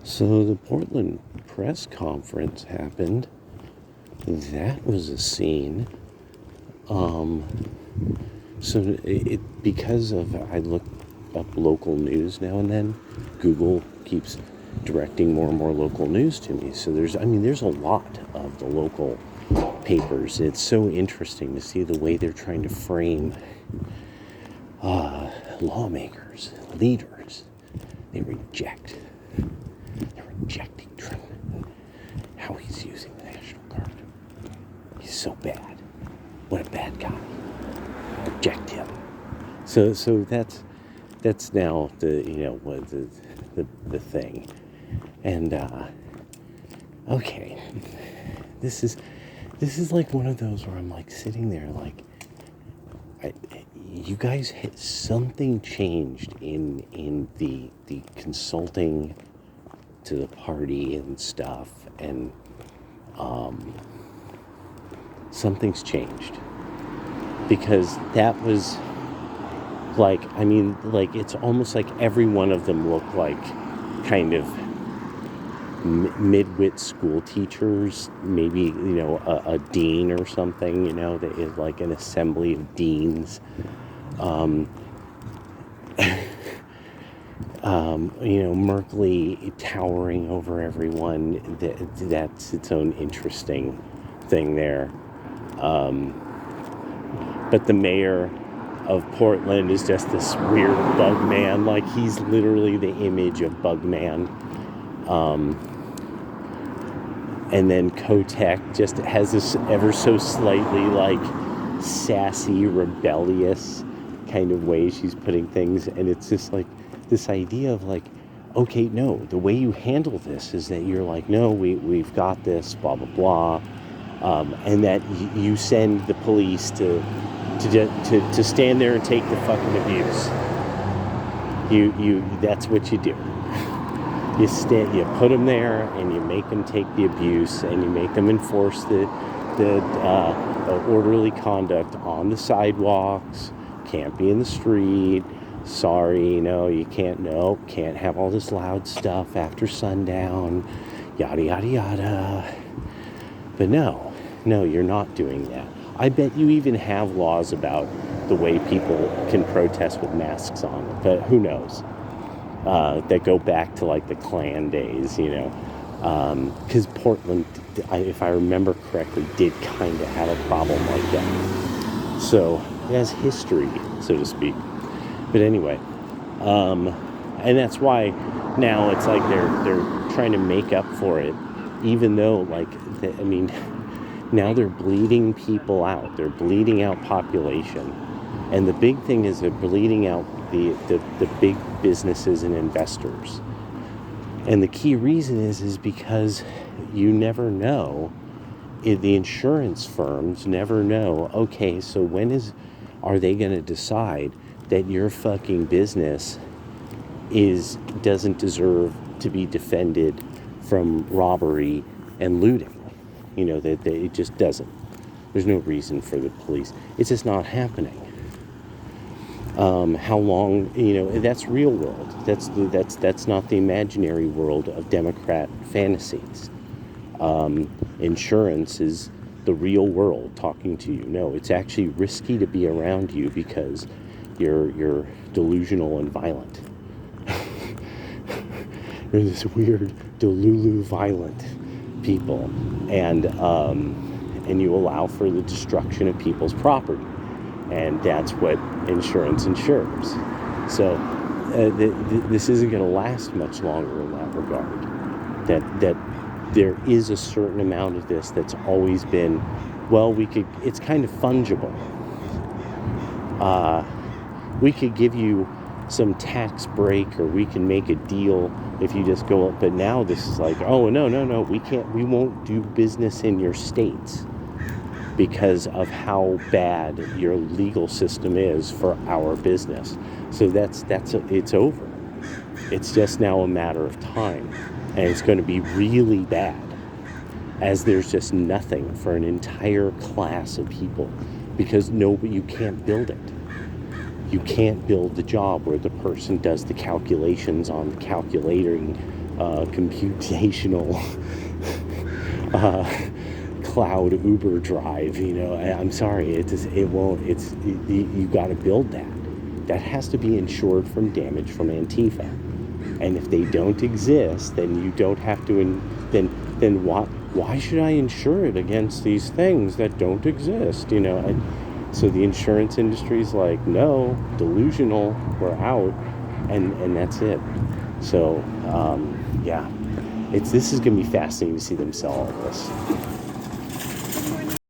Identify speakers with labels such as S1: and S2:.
S1: So the Portland press conference happened. That was a scene. Um, so because of I look up local news now and then, Google keeps directing more and more local news to me. So there's a lot of the local papers. It's so interesting to see the way they're trying to frame lawmakers, leaders. They're rejecting Trump. How he's using the National Guard. He's so bad. What a bad guy. Reject him. So that's now the thing. And okay, this is like one of those where I'm like sitting there like, you guys something changed in the consulting to the party and stuff, and something's changed, because that was like, it's almost like every one of them looked like kind of mid-wit school teachers, maybe, a dean or something, that is like an assembly of deans. Merkley towering over everyone. That's its own interesting thing there. But the mayor of Portland is just this weird bug man. Like, he's literally the image of Bugman. And then Kotek just has this ever so slightly like sassy, rebellious kind of way she's putting things. And it's just like this idea of like, okay, no, the way you handle this is that you're like, no, we've got this, blah, blah, blah. And that you send the police to stand there and take the fucking abuse. That's what you do. You put them there, and you make them take the abuse, and you make them enforce the orderly conduct on the sidewalks. Can't be in the street. Sorry, you can't have all this loud stuff after sundown. Yada yada yada. But no, you're not doing that. I bet you even have laws about the way people can protest with masks on, but who knows? That go back to like the Klan days, because Portland, if I remember correctly, did kind of have a problem like that. So it has history, so to speak. But anyway, and that's why now it's like they're trying to make up for it, even though now they're bleeding people out. They're bleeding out population. And the big thing is they're bleeding out the big businesses and investors. And the key reason is because you never know, the insurance firms never know, okay, so are they going to decide that your fucking business doesn't deserve to be defended from robbery and looting? That it just doesn't. There's no reason for the police. It's just not happening. How long, that's real world. That's not the imaginary world of Democrat fantasies. Insurance is the real world talking to you. No, it's actually risky to be around you because you're delusional and violent. You're this weird Delulu violent people, and you allow for the destruction of people's property. And that's what insurance insures. So this isn't going to last much longer in that regard. That there is a certain amount of this that's always been, it's kind of fungible. We could give you some tax break, or we can make a deal if you just go up. But now this is like, oh, no, we won't do business in your states, because of how bad your legal system is for our business. So it's over. It's just now a matter of time, and it's going to be really bad, as there's just nothing for an entire class of people, because you can't build it. You can't build the job where the person does the calculations on the calculating computational cloud Uber drive. I'm sorry, it won't. You got to build that. That has to be insured from damage from Antifa. And if they don't exist, then you don't have to. Then why should I insure it against these things that don't exist? So the insurance industry is like, no, delusional, we're out, and that's it. So yeah, this is gonna be fascinating to see them sell all this.